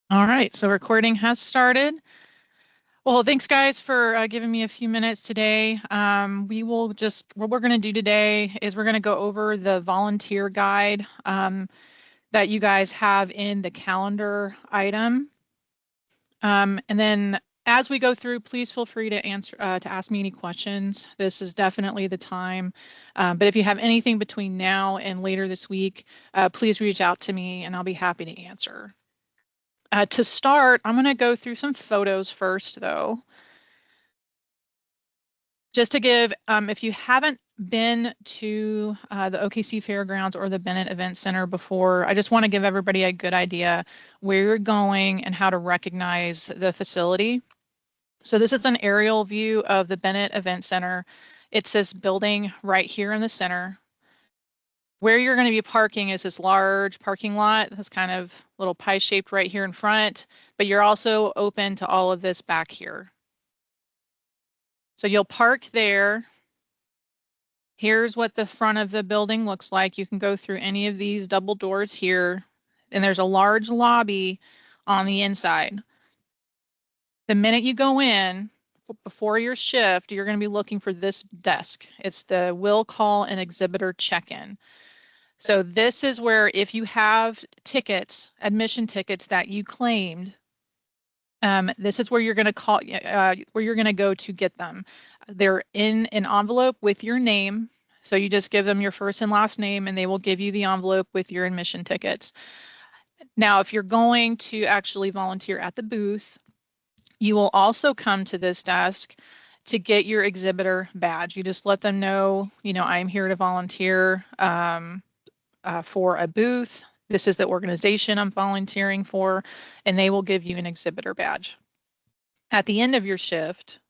All right, so recording has started. Well, thanks guys for giving me a few minutes today. What we're going to do today is we're going to go over the volunteer guide that you guys have in the calendar item. And then as we go through, please feel free to ask me any questions. This is definitely the time. But if you have anything between now and later this week, please reach out to me and I'll be happy to answer. To start, I'm going to go through some photos first, though. Just to give, if you haven't been to the OKC Fairgrounds or the Bennett Event Center before, I just want to give everybody a good idea where you're going and how to recognize the facility. So this is an aerial view of the Bennett Event Center. It's this building right here in the center. Where you're going to be parking is this large parking lot that's kind of little pie shaped right here in front, but you're also open to all of this back here. So you'll park there. Here's what the front of the building looks like. You can go through any of these double doors here, and there's a large lobby on the inside. The minute you go in, before your shift, you're going to be looking for this desk. It's the will call and exhibitor check-in. So this is where if you have tickets, admission tickets that you claimed, this is where you're going to where you're going to go to get them. They're in an envelope with your name. So you just give them your first and last name and they will give you the envelope with your admission tickets. Now, if you're going to actually volunteer at the booth, you will also come to this desk to get your exhibitor badge. You just let them know, I'm here to volunteer for a booth. This is the organization I'm volunteering for, and they will give you an exhibitor badge. At the end of your shift,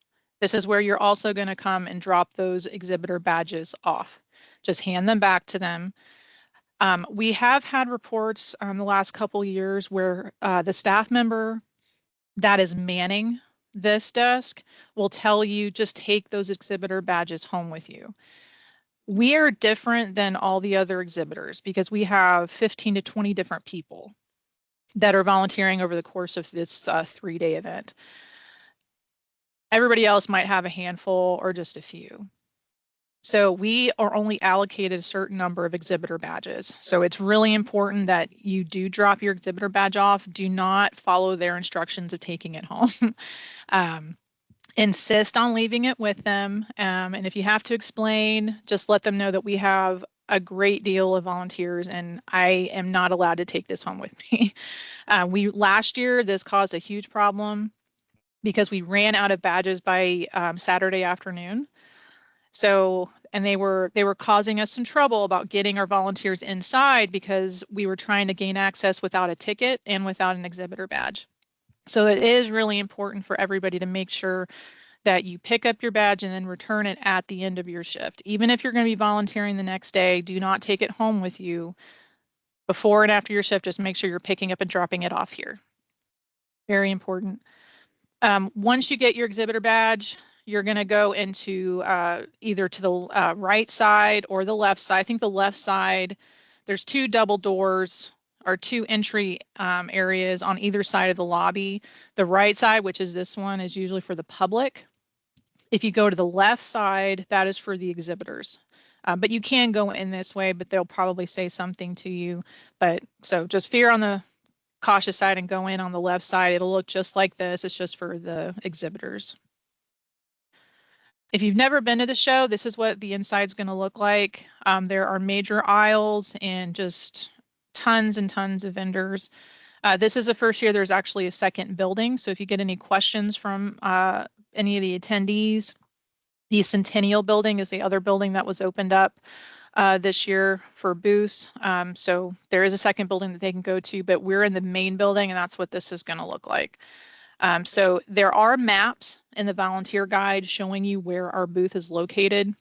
this is where you're also going to come and drop those exhibitor badges off. Just hand them back to them. We have had reports the last couple years where the staff member that is manning this desk will tell you just take those exhibitor badges home with you. We are different than all the other exhibitors because we have 15 to 20 different people that are volunteering over the course of this 3-day event. Everybody else might have a handful or just a few. So we are only allocated a certain number of exhibitor badges. So it's really important that you do drop your exhibitor badge off. Do not follow their instructions of taking it home. Insist on leaving it with them. And if you have to explain, just let them know that we have a great deal of volunteers and I am not allowed to take this home with me. Last year, this caused a huge problem because we ran out of badges by Saturday afternoon. So, and they were causing us some trouble about getting our volunteers inside because we were trying to gain access without a ticket and without an exhibitor badge. So it is really important for everybody to make sure that you pick up your badge and then return it at the end of your shift. Even if you're going to be volunteering the next day, do not take it home with you before and after your shift. Just make sure you're picking up and dropping it off here. Very important. Once you get your exhibitor badge, you're going to go into either to the right side or the left side. I think the left side, there's 2 double doors or 2 entry areas on either side of the lobby. The right side, which is this one, is usually for the public. If you go to the left side, that is for the exhibitors. But you can go in this way, but they'll probably say something to you. But so just veer on the cautious side and go in on the left side. It'll look just like this. It's just for the exhibitors. If you've never been to the show, this is what the inside's going to look like. There are major aisles and just tons and tons of vendors. This is the first year there's actually a second building. So if you get any questions from any of the attendees, the Centennial Building is the other building that was opened up this year for booths. So there is a second building that they can go to, but we're in the main building and that's what this is going to look like. So there are maps in the volunteer guide showing you where our booth is located.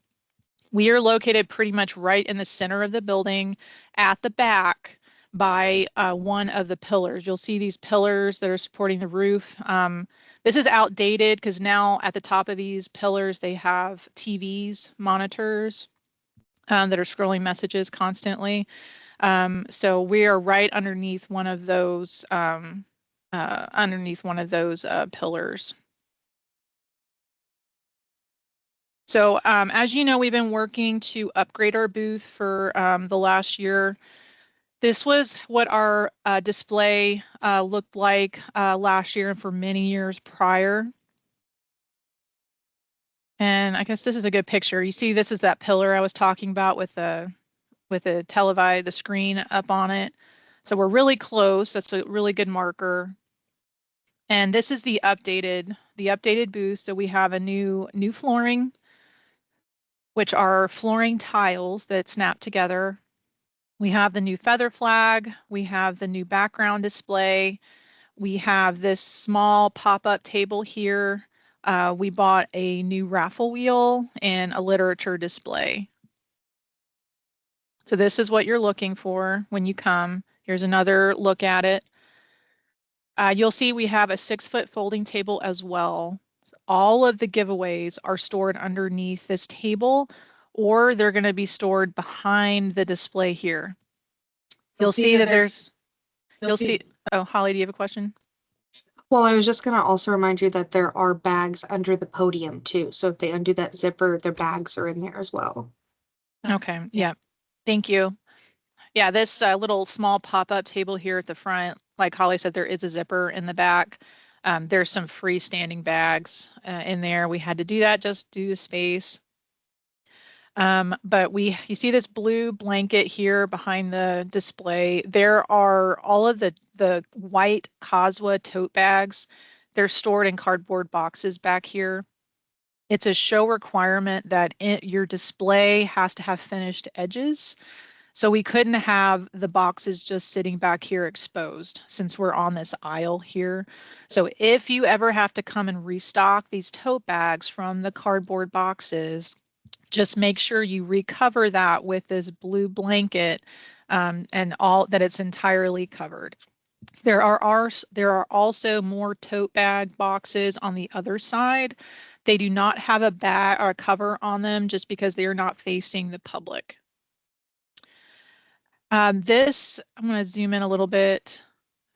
We are located pretty much right in the center of the building at the back by one of the pillars. You'll see these pillars that are supporting the roof. This is outdated because now at the top of these pillars, they have TVs, monitors that are scrolling messages constantly. So we are right underneath one of those underneath one of those pillars. So as you know, we've been working to upgrade our booth for the last year. This was what our display looked like last year and for many years prior. And I guess this is a good picture. You see, this is that pillar I was talking about with the the screen up on it. So we're really close. That's a really good marker. And this is the updated booth. So we have a new flooring, which are flooring tiles that snap together. We have the new feather flag. We have the new background display. We have this small pop-up table here. We bought a new raffle wheel and a literature display. So this is what you're looking for when you come. Here's another look at it. You'll see we have a 6-foot folding table as well. All of the giveaways are stored underneath this table, or they're going to be stored behind the display here. You'll see that you'll see, oh, Holly, do you have a question? Well, I was just going to also remind you that there are bags under the podium too. So if they undo that zipper, their bags are in there as well. Okay, yeah. Thank you. Yeah, this little small pop-up table here at the front, like Holly said, there is a zipper in the back. There's some freestanding bags in there. We had to do that just due to space. But you see this blue blanket here behind the display. There are all of the white COSWA tote bags. They're stored in cardboard boxes back here. It's a show requirement that your display has to have finished edges. So we couldn't have the boxes just sitting back here exposed since we're on this aisle here. So if you ever have to come and restock these tote bags from the cardboard boxes, just make sure you recover that with this blue blanket and all that it's entirely covered. There are also more tote bag boxes on the other side. They do not have a bag or a cover on them just because they are not facing the public. I'm going to zoom in a little bit.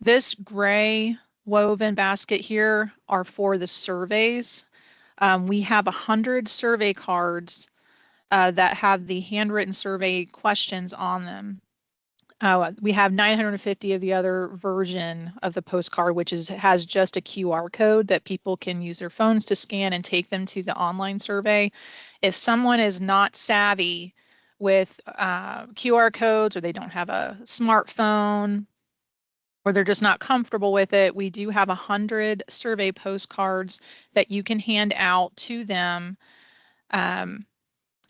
This gray woven basket here are for the surveys. We have 100 survey cards that have the handwritten survey questions on them. We have 950 of the other version of the postcard, which has just a QR code that people can use their phones to scan and take them to the online survey. If someone is not savvy with QR codes, or they don't have a smartphone, or they're just not comfortable with it, we do have 100 survey postcards that you can hand out to them.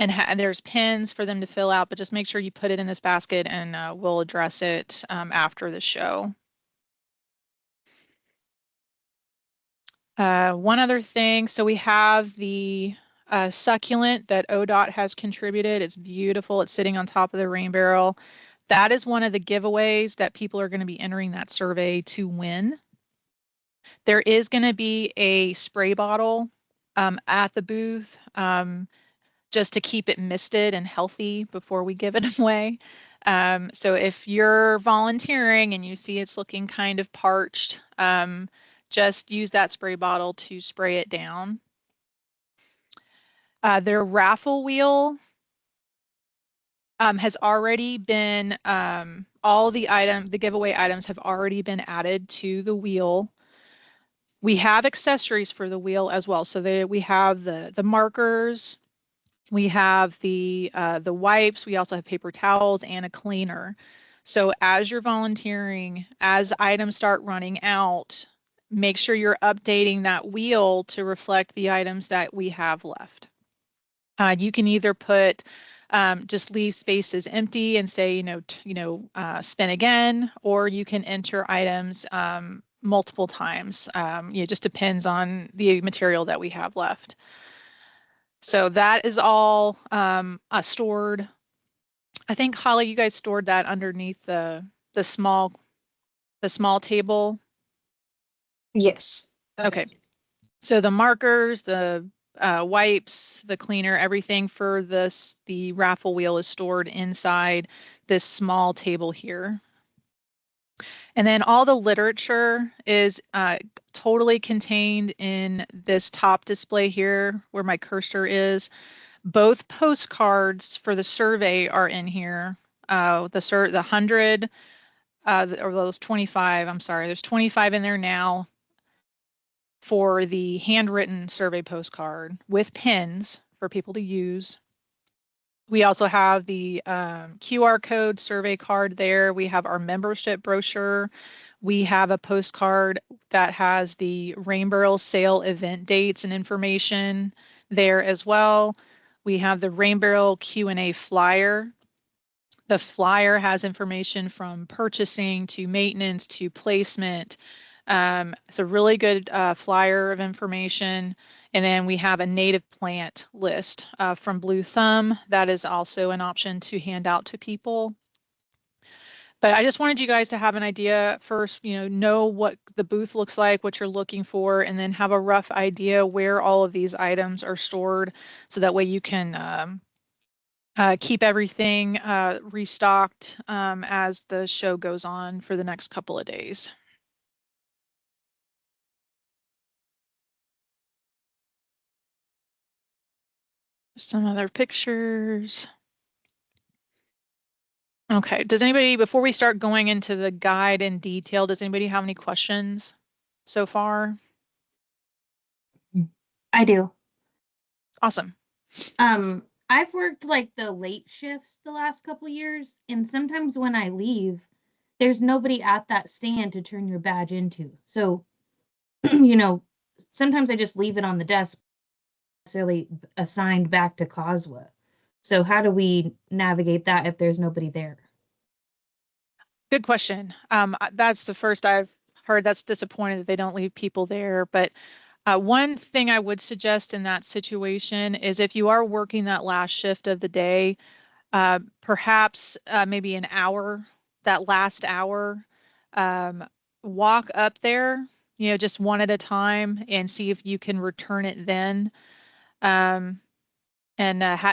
And there's pins for them to fill out, but just make sure you put it in this basket and we'll address it after the show. One other thing, so we have the succulent that ODOT has contributed. It's beautiful. It's sitting on top of the rain barrel. That is one of the giveaways that people are going to be entering that survey to win. There is going to be a spray bottle at the booth. Just to keep it misted and healthy before we give it away. So if you're volunteering and you see it's looking kind of parched, just use that spray bottle to spray it down. Their raffle wheel has already been, all the giveaway items have already been added to the wheel. We have accessories for the wheel as well. So we have the markers, we have the wipes. We also have paper towels and a cleaner. So as you're volunteering, as items start running out, make sure you're updating that wheel to reflect the items that we have left. You can either just leave spaces empty and say, spin again, or you can enter items multiple times. It just depends on the material that we have left. So that is all stored. I think, Holly, you guys stored that underneath the small table. Yes. Okay. So the markers, the wipes, the cleaner, everything for the raffle wheel is stored inside this small table here. And then all the literature is totally contained in this top display here where my cursor is. Both postcards for the survey are in here. The 100 or those 25, I'm sorry, there's 25 in there now for the handwritten survey postcard with pins for people to use. We also have the QR code survey card there. We have our membership brochure. We have a postcard that has the Rain Barrel sale event dates and information there as well. We have the Rain Barrel Q&A flyer. The flyer has information from purchasing to maintenance to placement. It's a really good flyer of information. And then we have a native plant list from Blue Thumb. That is also an option to hand out to people. But I just wanted you guys to have an idea first, know what the booth looks like, what you're looking for, and then have a rough idea where all of these items are stored. So that way you can keep everything restocked as the show goes on for the next couple of days. Some other pictures. Okay, does anybody, before we start going into the guide in detail, does anybody have any questions so far? I do. Awesome. I've worked like the late shifts the last couple years, and sometimes when I leave, there's nobody at that stand to turn your badge into. So, sometimes I just leave it on the desk, necessarily assigned back to COSWA. So how do we navigate that if there's nobody there? Good question. That's the first I've heard. That's disappointed that they don't leave people there. But one thing I would suggest in that situation is if you are working that last shift of the day, perhaps maybe an hour, that last hour, walk up there, just one at a time and see if you can return it then. And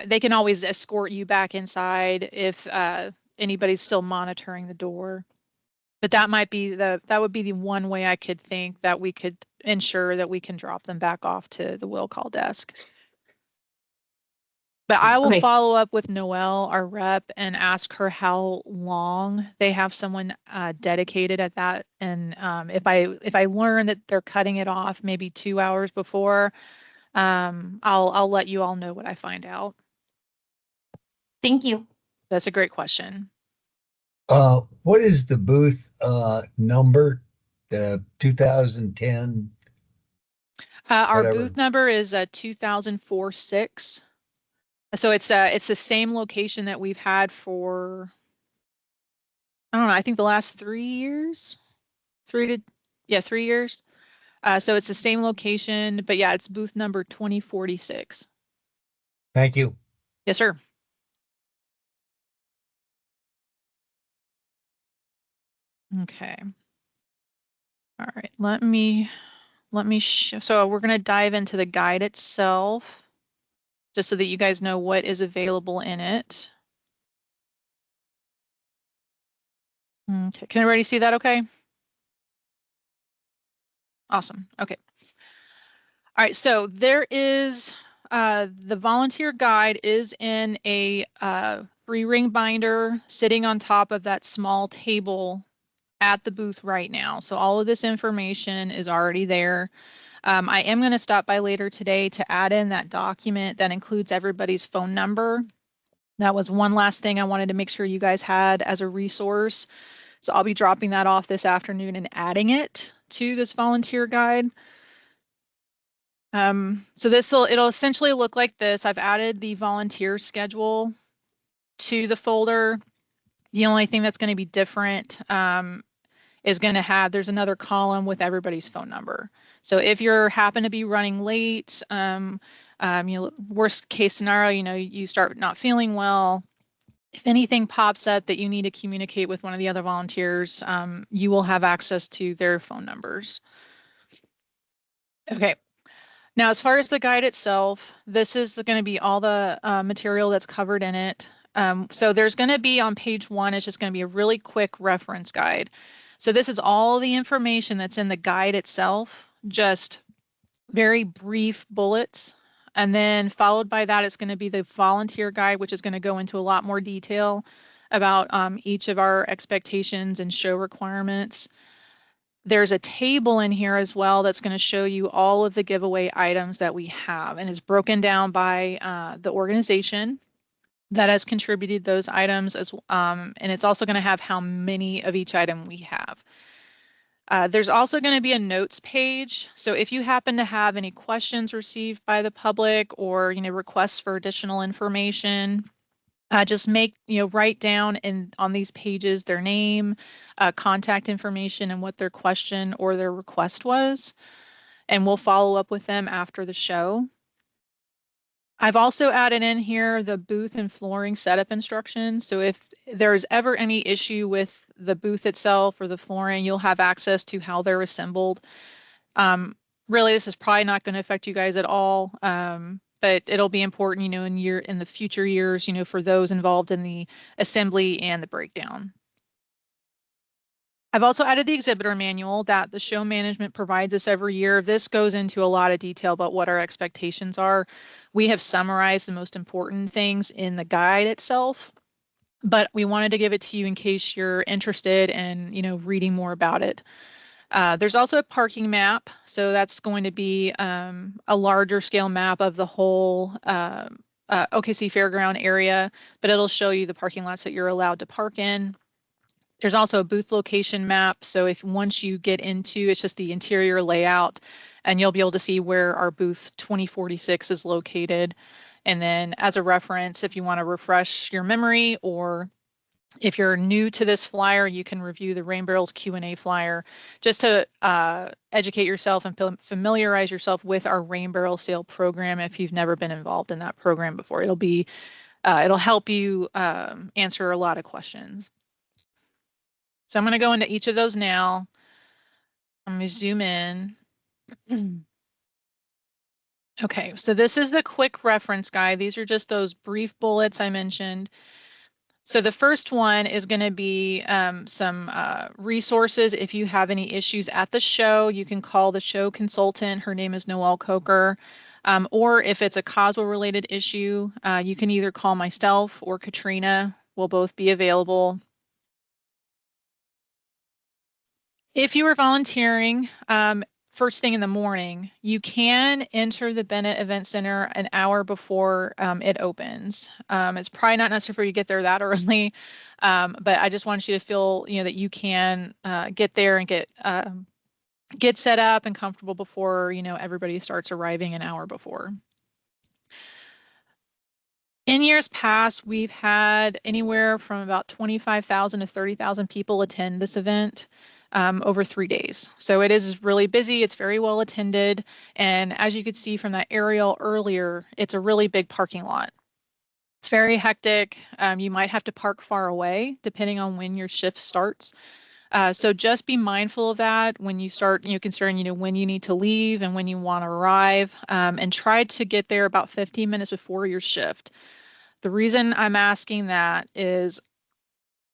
they can always escort you back inside if anybody's still monitoring the door. But that would be the one way I could think that we could ensure that we can drop them back off to the will call desk. But I will Okay. follow up with Noelle, our rep, and ask her how long they have someone dedicated at that. And if I learn that they're cutting it off maybe 2 hours before, I'll let you all know what I find out. Thank you. That's a great question. What is the booth number? The 2010? Our Whatever. booth number is 2004-6. So it's the same location that we've had for, I don't know, I think the last 3 years. 3 years. So it's the same location, but yeah, it's booth number 2046. Thank you. Yes, sir. Okay. All right, let me so we're going to dive into the guide itself just so that you guys know what is available in it. Okay, can everybody see that okay? Awesome. Okay. All right, so there is the volunteer guide is in a 3-ring binder sitting on top of that small table at the booth right now. So all of this information is already there. I am going to stop by later today to add in that document that includes everybody's phone number. That was one last thing I wanted to make sure you guys had as a resource. So I'll be dropping that off this afternoon and adding it to this volunteer guide. So it'll essentially look like this. I've added the volunteer schedule to the folder. The only thing that's going to be different is going to have, there's another column with everybody's phone number. So if you're happen to be running late, worst case scenario, you start not feeling well. If anything pops up that you need to communicate with one of the other volunteers, you will have access to their phone numbers. Okay. Now, as far as the guide itself, this is going to be all the material that's covered in it. So there's going to be on page 1, it's just going to be a really quick reference guide. So this is all the information that's in the guide itself, just very brief bullets. And then followed by that, it's going to be the volunteer guide, which is going to go into a lot more detail about each of our expectations and show requirements. There's a table in here as well that's going to show you all of the giveaway items that we have, and it's broken down by the organization that has contributed those items and it's also going to have how many of each item we have. There's also going to be a notes page. So if you happen to have any questions received by the public or, requests for additional information, just write down on these pages their name, contact information, and what their question or their request was. And we'll follow up with them after the show. I've also added in here the booth and flooring setup instructions. So if there's ever any issue with the booth itself or the flooring, you'll have access to how they're assembled. Really, this is probably not going to affect you guys at all, but it'll be important, in the future years, for those involved in the assembly and the breakdown. I've also added the exhibitor manual that the show management provides us every year. This goes into a lot of detail about what our expectations are. We have summarized the most important things in the guide itself, but we wanted to give it to you in case you're interested in, reading more about it. There's also a parking map. So that's going to be a larger scale map of the whole OKC Fairground area, but it'll show you the parking lots that you're allowed to park in. There's also a booth location map. So once you get into, it's just the interior layout, and you'll be able to see where our booth 2046 is located. And then as a reference, if you want to refresh your memory, or if you're new to this flyer, you can review the Rain Barrels Q&A flyer just to educate yourself and familiarize yourself with our Rain Barrel sale program if you've never been involved in that program before. It'll help you answer a lot of questions. So I'm going to go into each of those now. I'm going to zoom in. Okay, so this is the quick reference guide. These are just those brief bullets I mentioned. So the first one is going to be some resources. If you have any issues at the show, you can call the show consultant. Her name is Noelle Coker. Or if it's a COSWA related issue, you can either call myself or Katrina. We'll both be available. If you are volunteering first thing in the morning, you can enter the Bennett Event Center an hour before it opens. It's probably not necessary for you to get there that early, but I just want you to feel, that you can get there and get set up and comfortable before, everybody starts arriving an hour before. In years past, we've had anywhere from about 25,000 to 30,000 people attend this event over 3 days. So it is really busy. It's very well attended. And as you could see from that aerial earlier, it's a really big parking lot. It's very hectic. You might have to park far away depending on when your shift starts. So just be mindful of that when you start, considering, when you need to leave and when you want to arrive, and try to get there about 15 minutes before your shift. The reason I'm asking that is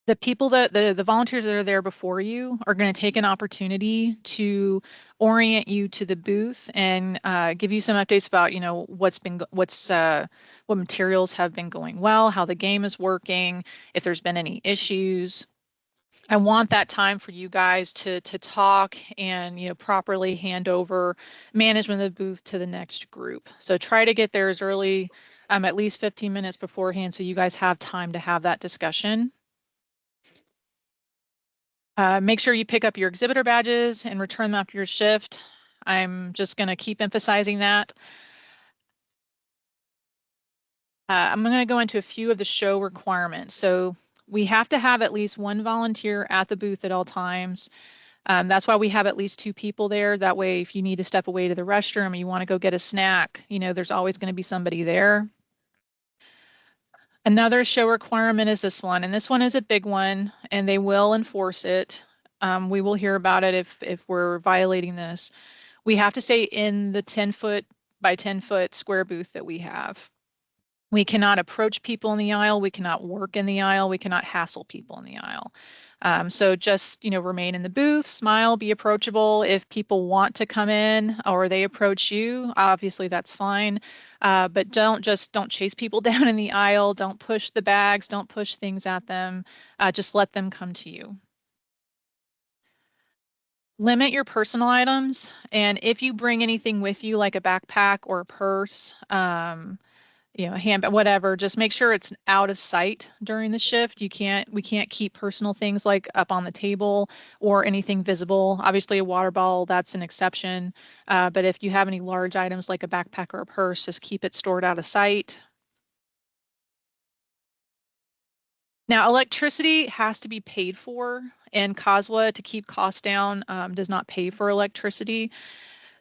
the people the volunteers that are there before you are going to take an opportunity to orient you to the booth and give you some updates about, what materials have been going well, how the game is working, if there's been any issues. I want that time for you guys to talk and, properly hand over management of the booth to the next group. So try to get there as early, at least 15 minutes beforehand, so you guys have time to have that discussion. Make sure you pick up your exhibitor badges and return them after your shift. I'm just going to keep emphasizing that. I'm going to go into a few of the show requirements. So we have to have at least one volunteer at the booth at all times. That's why we have at least 2 people there. That way, if you need to step away to the restroom and you want to go get a snack, there's always going to be somebody there. Another show requirement is this one, and this one is a big one, and they will enforce it. We will hear about it if we're violating this. We have to stay in the 10-foot by 10-foot square booth that we have. We cannot approach people in the aisle. We cannot work in the aisle. We cannot hassle people in the aisle. So just, remain in the booth, smile, be approachable. If people want to come in or they approach you, obviously that's fine. But don't chase people down in the aisle. Don't push the bags. Don't push things at them. Just let them come to you. Limit your personal items. And if you bring anything with you, like a backpack or a purse, a handbag, whatever, just make sure it's out of sight during the shift. We can't keep personal things like up on the table or anything visible. Obviously a water bottle, that's an exception. But if you have any large items like a backpack or a purse, just keep it stored out of sight. Now, electricity has to be paid for, and COSWA, to keep costs down, does not pay for electricity.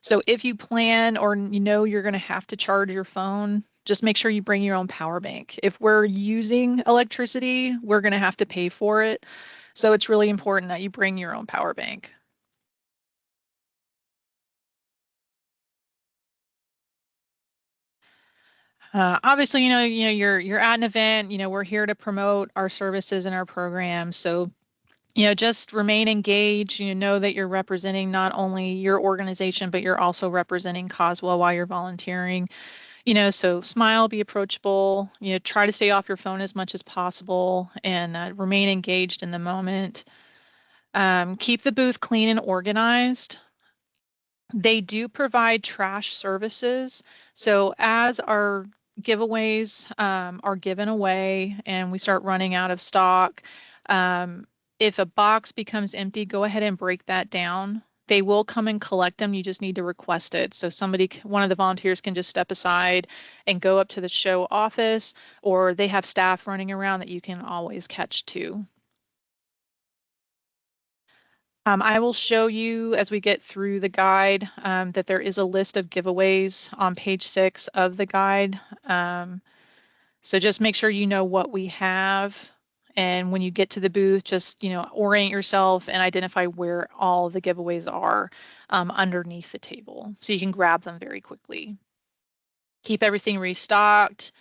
So if you plan or you're going to have to charge your phone, just make sure you bring your own power bank. If we're using electricity, we're going to have to pay for it. So it's really important that you bring your own power bank. Obviously, you're at an event, we're here to promote our services and our programs. So, just remain engaged, know that you're representing not only your organization, but you're also representing COSWA while you're volunteering. So smile, be approachable, try to stay off your phone as much as possible and remain engaged in the moment. Keep the booth clean and organized. They do provide trash services. So as our giveaways are given away and we start running out of stock, if a box becomes empty, go ahead and break that down. They will come and collect them. You just need to request it. So one of the volunteers can just step aside and go up to the show office, or they have staff running around that you can always catch too. I will show you as we get through the guide that there is a list of giveaways on page 6 of the guide. So just make sure you know what we have. And when you get to the booth, just, orient yourself and identify where all the giveaways are underneath the table so you can grab them very quickly. Keep everything restocked.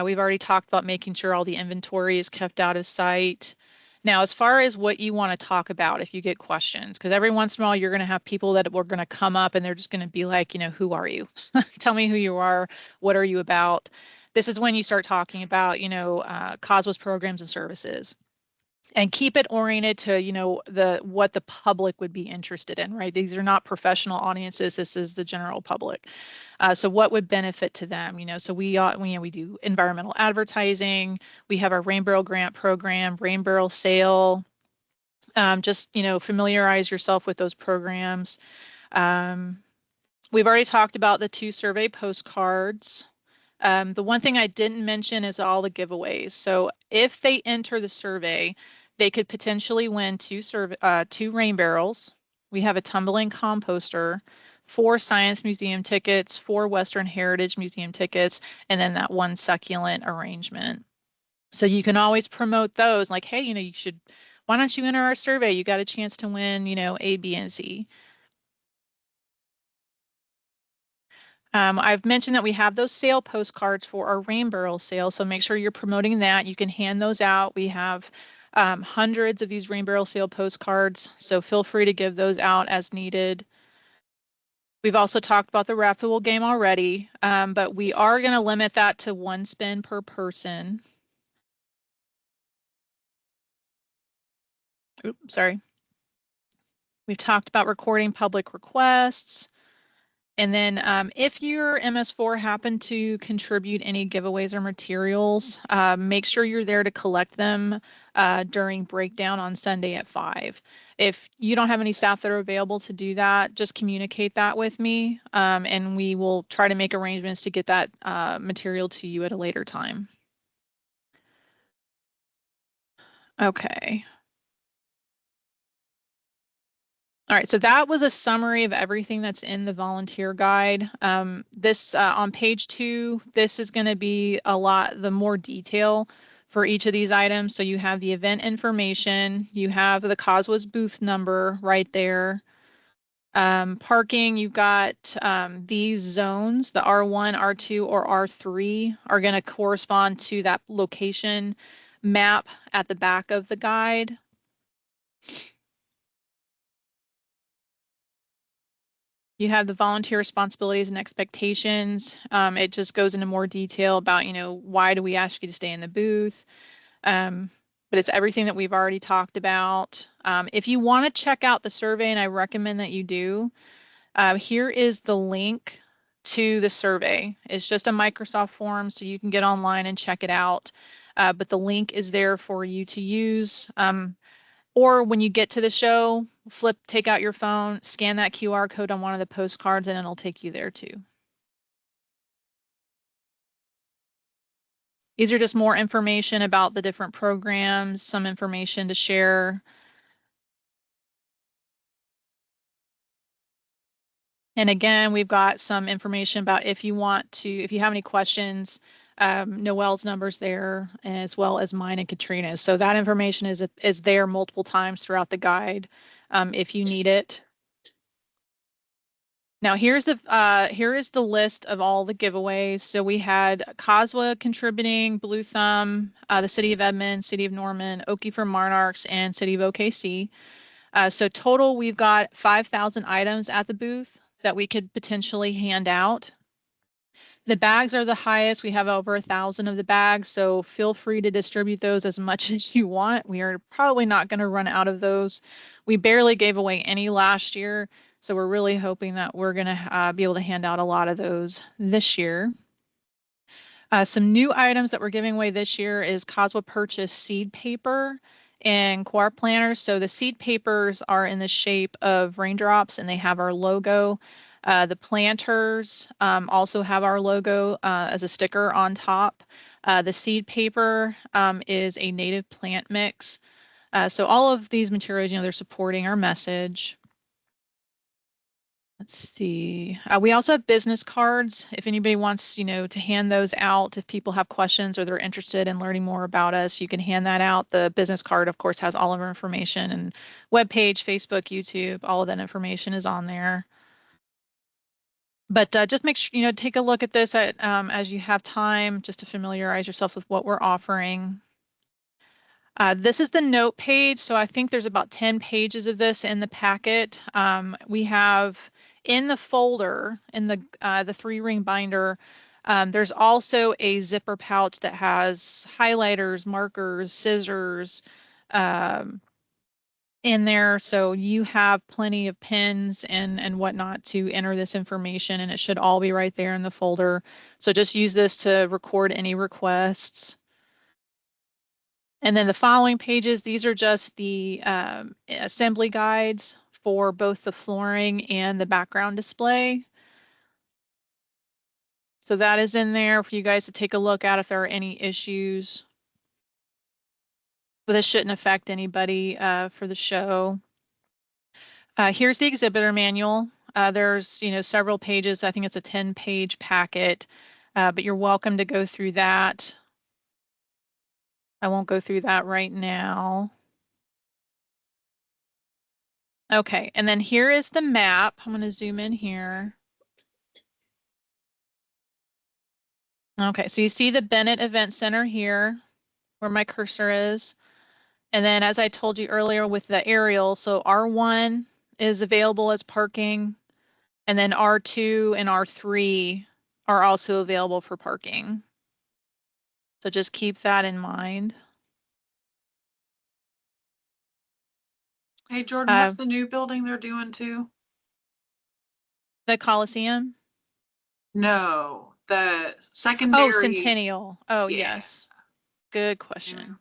We've already talked about making sure all the inventory is kept out of sight. Now, as far as what you want to talk about, if you get questions, because every once in a while you're going to have people that are going to come up and they're just going to be like, who are you? Tell me who you are. What are you about? This is when you start talking about, COSWA's programs and services. And keep it oriented to, what the public would be interested in, right? These are not professional audiences. This is the general public. So what would benefit to them? So we do environmental advertising. We have our Rain Barrel Grant program, Rain Barrel Sale. Just, familiarize yourself with those programs. We've already talked about the 2 survey postcards. The one thing I didn't mention is all the giveaways. So if they enter the survey, they could potentially win 2 rain barrels. We have a tumbling composter, 4 Science Museum tickets, 4 Western Heritage Museum tickets, and then that 1 succulent arrangement. So you can always promote those like, hey, why don't you enter our survey? You got a chance to win, A, B, and C. I've mentioned that we have those sale postcards for our rain barrel sale, so make sure you're promoting that. You can hand those out. We have hundreds of these rain barrel sale postcards, so feel free to give those out as needed. We've also talked about the raffle game already, but we are going to limit that to 1 spin per person. Oops, sorry. We've talked about recording public requests. And then if your MS4 happened to contribute any giveaways or materials, make sure you're there to collect them during breakdown on Sunday at 5. If you don't have any staff that are available to do that, just communicate that with me and we will try to make arrangements to get that material to you at a later time. Okay. All right, so that was a summary of everything that's in the volunteer guide. This on page 2, this is going to be the more detail for each of these items. So you have the event information, you have the COSWA's booth number right there. Parking, you've got these zones, the R1, R2, or R3 are going to correspond to that location map at the back of the guide. You have the volunteer responsibilities and expectations. It just goes into more detail about, why do we ask you to stay in the booth? But it's everything that we've already talked about. If you want to check out the survey, and I recommend that you do, here is the link to the survey. It's just a Microsoft form, so you can get online and check it out. But the link is there for you to use. Or when you get to the show, take out your phone, scan that QR code on one of the postcards, and it'll take you there too. These are just more information about the different programs, some information to share. And again, we've got some information about if you have any questions, Noelle's number's there, as well as mine and Katrina's. So that information is there multiple times throughout the guide if you need it. Now here is the list of all the giveaways. So we had COSWA contributing, Blue Thumb, the City of Edmond, City of Norman, Okie for Monarchs, and City of OKC. So total, we've got 5,000 items at the booth that we could potentially hand out. The bags are the highest. We have over 1,000 of the bags, so feel free to distribute those as much as you want. We are probably not going to run out of those. We barely gave away any last year, so we're really hoping that we're going to be able to hand out a lot of those this year. Some new items that we're giving away this year is COSWA purchase seed paper and quar planters. So the seed papers are in the shape of raindrops and they have our logo. The planters also have our logo as a sticker on top. The seed paper is a native plant mix. So all of these materials, they're supporting our message. Let's see. We also have business cards. If anybody wants, to hand those out, if people have questions or they're interested in learning more about us, you can hand that out. The business card, of course, has all of our information and webpage, Facebook, YouTube, all of that information is on there. But just make sure, take a look at this as you have time, just to familiarize yourself with what we're offering. This is the note page. So I think there's about 10 pages of this in the packet. We have in the folder, in the 3-ring binder, there's also a zipper pouch that has highlighters, markers, scissors in there. So you have plenty of pens and whatnot to enter this information, and it should all be right there in the folder. So just use this to record any requests. And then the following pages, these are just the assembly guides for both the flooring and the background display. So that is in there for you guys to take a look at if there are any issues. But this shouldn't affect anybody for the show. Here's the exhibitor manual. There's, several pages. I think it's a 10-page packet, but you're welcome to go through that. I won't go through that right now. Okay, and then here is the map. I'm going to zoom in here. Okay, so you see the Bennett Event Center here, where my cursor is. And then as I told you earlier with the aerial, so R1 is available as parking, and then R2 and R3 are also available for parking. So just keep that in mind. Hey, Jordan, what's the new building they're doing too? The Coliseum? No, the secondary. Oh, Centennial. Oh, Yeah. yes. Good question.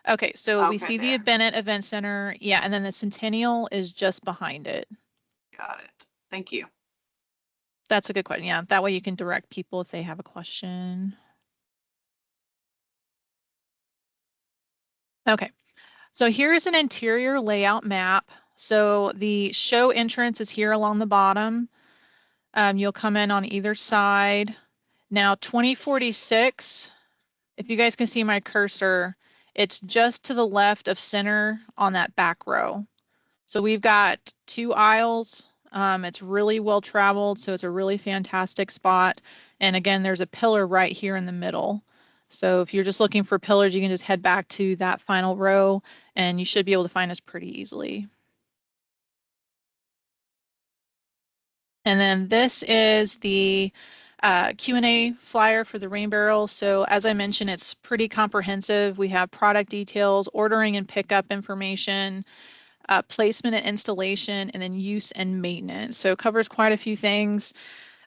Okay, so we Okay, see the there. Bennett Event Center. Yeah, and then the Centennial is just behind it. Got it. Thank you. That's a good question. Yeah, that way you can direct people if they have a question. Okay, so here is an interior layout map. So the show entrance is here along the bottom. You'll come in on either side. Now 2046, if you guys can see my cursor, it's just to the left of center on that back row. So we've got 2 aisles It's really well traveled, so it's a really fantastic spot. And again, there's a pillar right here in the middle. So if you're just looking for pillars, you can just head back to that final row and you should be able to find us pretty easily. And then this is the Q&A flyer for the rain barrel. So as I mentioned, it's pretty comprehensive. We have product details, ordering and pickup information, placement and installation, and then use and maintenance. So it covers quite a few things.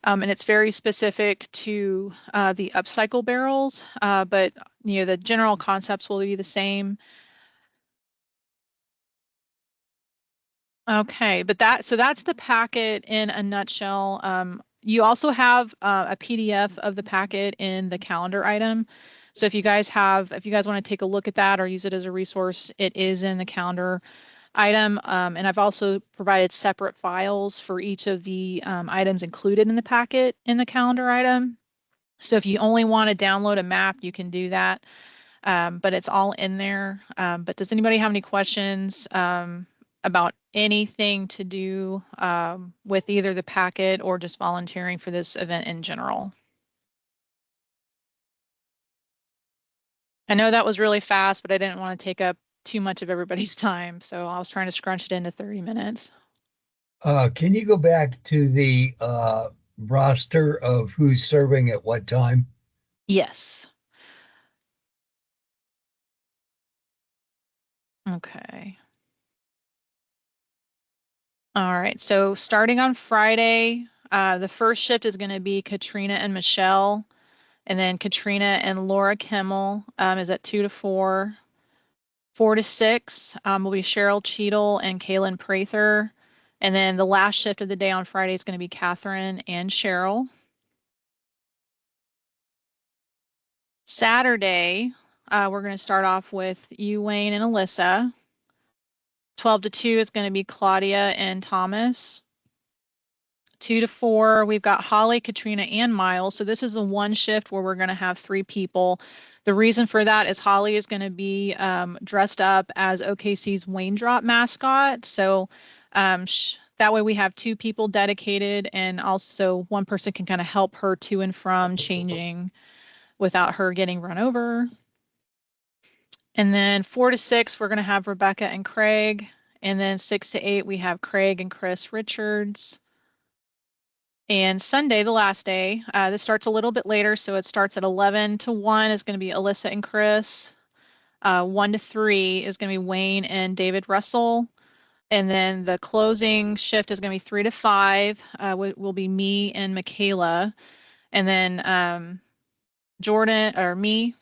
And it's very specific to the upcycle barrels, but the general concepts will be the same. Okay, but so that's the packet in a nutshell. You also have a PDF of the packet in the calendar item. So if you guys want to take a look at that or use it as a resource, it is in the calendar item. And I've also provided separate files for each of the items included in the packet in the calendar item. So if you only want to download a map, you can do that. But it's all in there. But does anybody have any questions about anything to do with either the packet or just volunteering for this event in general? I know that was really fast, but I didn't want to take up too much of everybody's time, so I was trying to scrunch it into 30 minutes. Can you go back to the roster of who's serving at what time? Yes. Okay. All right, so starting on Friday, the first shift is going to be Katrina and Michelle, and then Katrina and Laura Kimmel is at 2 to 4. 4 to 6 will be Cheryl Cheadle and Kaylin Prather. And then the last shift of the day on Friday is going to be Catherine and Cheryl. Saturday, we're going to start off with you, Wayne, and Alyssa. 12 to 2 is going to be Claudia and Thomas. 2 to 4, we've got Holly, Katrina, and Miles. So this is the one shift where we're going to have 3 people. The reason for that is Holly is going to be dressed up as OKC's Wayne Drop mascot. So that way we have 2 people dedicated, and also one person can kind of help her to and from changing without her getting run over. And then 4 to 6, we're going to have Rebecca and Craig. And then 6 to 8, we have Craig and Chris Richards. And Sunday, the last day, this starts a little bit later, so it starts at 11 to 1 is going to be Alyssa and Chris. 1 to 3 is going to be Wayne and David Russell. And then the closing shift is going to be 3 to 5, will be me and Michaela. And then Jordan, or me,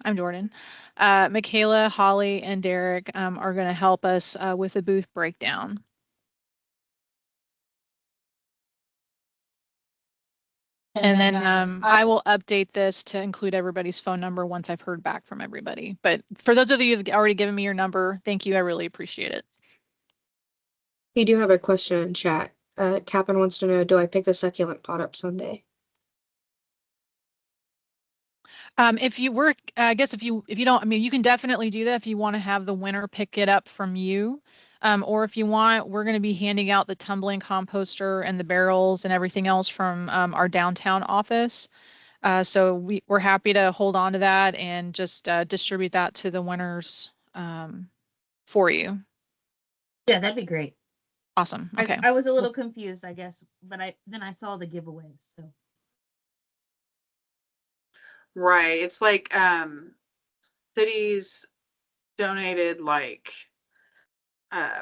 I'm Jordan. Michaela, Holly, and Derek are going to help us with the booth breakdown. And then I will update this to include everybody's phone number once I've heard back from everybody. But for those of you who've already given me your number, thank you. I really appreciate it. We do have a question in chat. Captain wants to know, do I pick the succulent pot up Sunday? If you work, I guess if you don't, I mean, you can definitely do that if you want to have the winner pick it up from you. Or if you want, we're going to be handing out the tumbling composter and the barrels and everything else from our downtown office. So we're happy to hold on to that and just distribute that to the winners for you. Yeah, that'd be great. Awesome. Okay. I was a little confused, I guess, but then I saw the giveaways. So Right. It's like cities donated like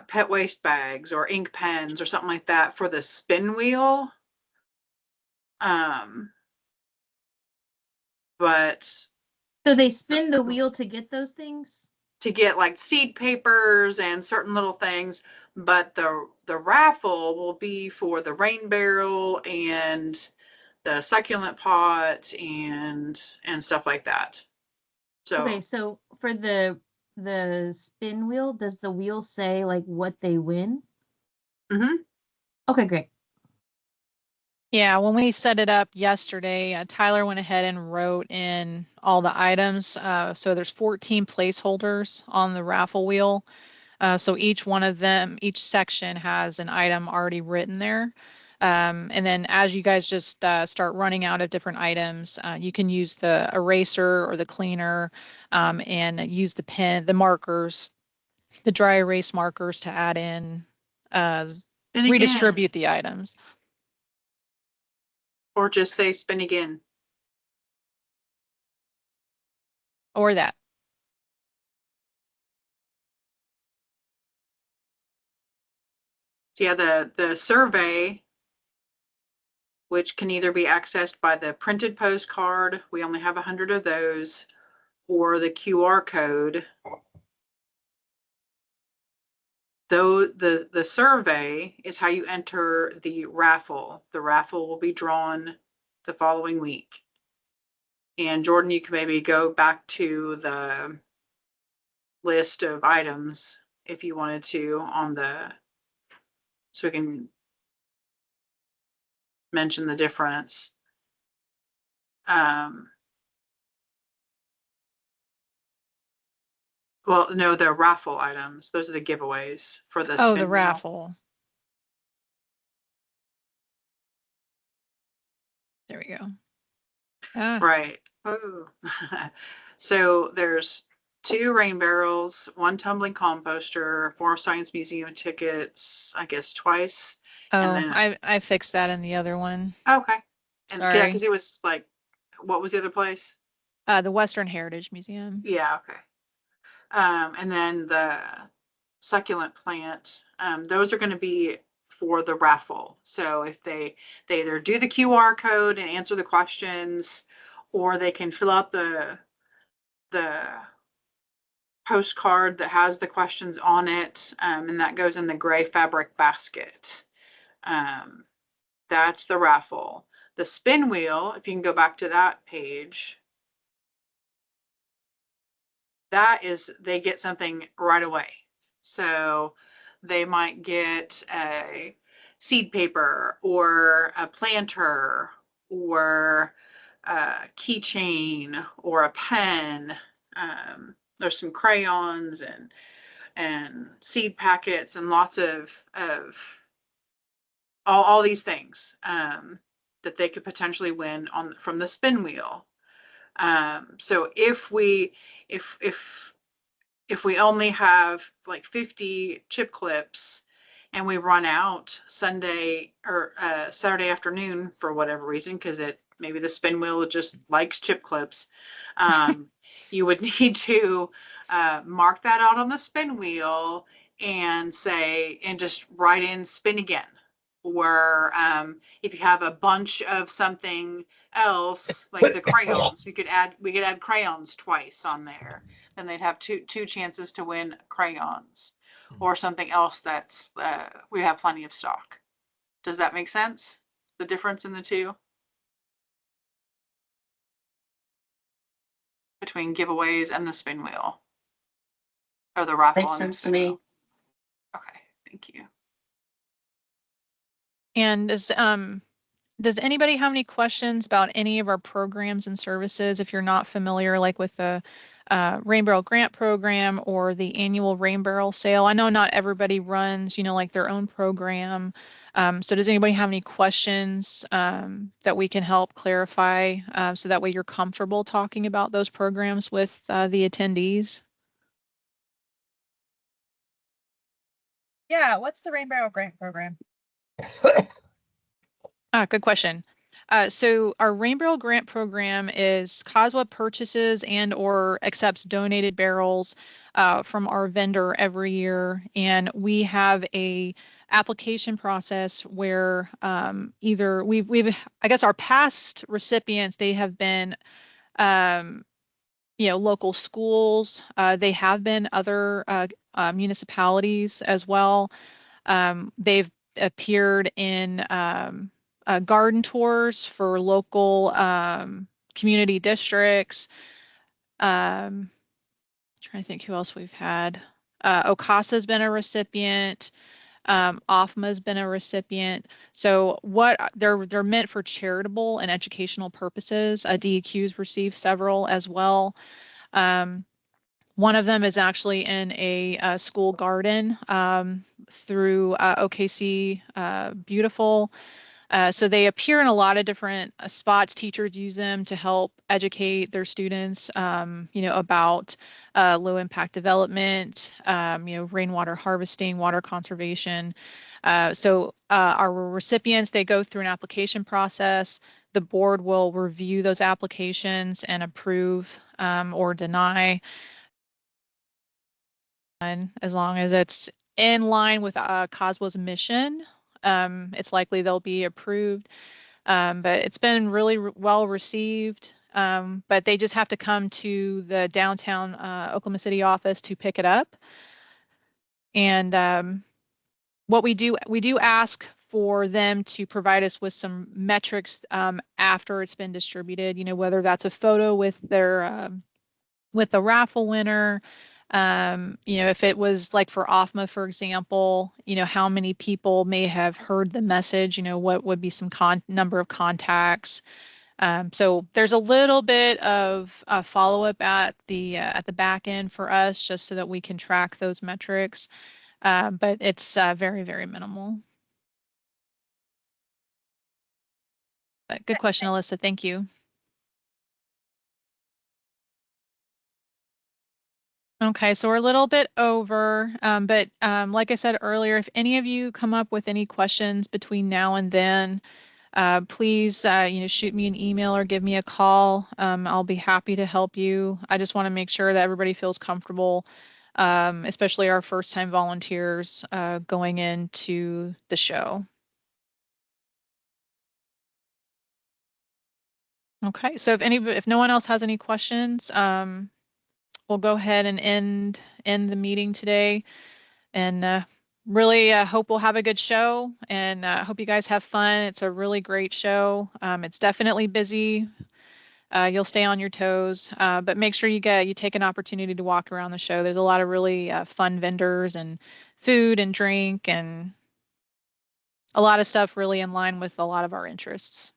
pet waste bags or ink pens or something like that for the spin wheel. But so they spin the wheel to get those things? To get like seed papers and certain little things, but the raffle will be for the rain barrel and the succulent pot and stuff like that. So okay, so for the spin wheel, does the wheel say like what they win? Mm-hmm. Okay, great. Yeah, when we set it up yesterday, Tyler went ahead and wrote in all the items. So there's 14 placeholders on the raffle wheel. So each one of them, each section has an item already written there. And then as you guys just start running out of different items, you can use the eraser or the cleaner and use the pen, the markers, the dry erase markers to add in, And again, redistribute the items. or just say spin again. Or that. So yeah, the survey, which can either be accessed by the printed postcard, we only have 100 of those, or the QR code. Though the survey is how you enter the raffle. The raffle will be drawn the following week. And Jordan, you can maybe go back to the list of items if you wanted to on the, so we can mention the difference. Well, no, the raffle items. Those are the giveaways for the Oh, spin the wheel. raffle. There we go. Ah, Right. Oh. So there's 2 rain barrels, 1 tumbling composter, 4 science museum tickets, I guess twice. oh, then I fixed that in the other one. okay. And yeah, Sorry. because it was like, what was the other place? The Western Heritage Museum. Yeah, okay. And then the succulent plant, those are going to be for the raffle. So if they either do the QR code and answer the questions, or they can fill out the postcard that has the questions on it, and that goes in the gray fabric basket. That's the raffle. The spin wheel, if you can go back to that page, that is, they get something right away. So they might get a seed paper or a planter or a keychain or a pen. There's some crayons and seed packets and lots of all these things that they could potentially win on from the spin wheel. So if we only have like 50 chip clips and we run out Sunday or Saturday afternoon for whatever reason, because maybe the spin wheel just likes chip clips, you would need to mark that out on the spin wheel and just write in spin again. Or if you have a bunch of something else like the crayons, we could add crayons twice on there. Then they'd have two chances to win crayons or something else that's we have plenty of stock. Does that make sense? The difference in the two between giveaways and the spin wheel or the raffle? Makes sense to me. Okay, thank you. And does anybody have any questions about any of our programs and services? If you're not familiar, like with the Rain Barrel Grant Program or the annual Rain Barrel Sale, I know not everybody runs, like their own program. So does anybody have any questions that we can help clarify so that way you're comfortable talking about those programs with the attendees? Yeah, what's the Rain Barrel Grant Program? Good question. So our Rain Barrel Grant Program is COSWA purchases and or accepts donated barrels from our vendor every year. And we have a application process where either I guess our past recipients, they have been local schools. They have been other municipalities as well. They've appeared in garden tours for local community districts. Trying to think who else we've had. OKCA's been a recipient. OFMA's been a recipient. So what they're meant for charitable and educational purposes. DEQ's received several as well. One of them is actually in a school garden through OKC Beautiful. So they appear in a lot of different spots. Teachers use them to help educate their students, about low impact development, rainwater harvesting, water conservation. Our recipients, they go through an application process. The board will review those applications and approve or deny, as long as it's in line with COSWA's mission. It's likely they'll be approved. But it's been really well received. But they just have to come to the downtown Oklahoma City office to pick it up. And what we do ask for them to provide us with some metrics after it's been distributed, whether that's a photo with their with the raffle winner. If it was like for OFMA, for example, how many people may have heard the message, what would be some number of contacts. So there's a little bit of follow-up at the back end for us, just so that we can track those metrics. But it's very, very minimal. But good question, Alyssa. Thank you. Okay, so we're a little bit over, but like I said earlier, if any of you come up with any questions between now and then, please, shoot me an email or give me a call. I'll be happy to help you. I just want to make sure that everybody feels comfortable, especially our first-time volunteers going into the show. Okay, so if no one else has any questions, we'll go ahead and end the meeting today, and really hope we'll have a good show, and hope you guys have fun. It's a really great show. It's definitely busy. You'll stay on your toes, but make sure you take an opportunity to walk around the show. There's a lot of really fun vendors and food and drink and a lot of stuff really in line with a lot of our interests.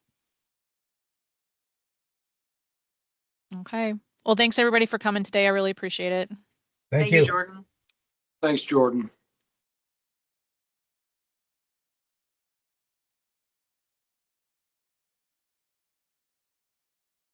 Okay. Well, thanks everybody for coming today. I really appreciate it. Thank you, you. Jordan. Thanks, Jordan.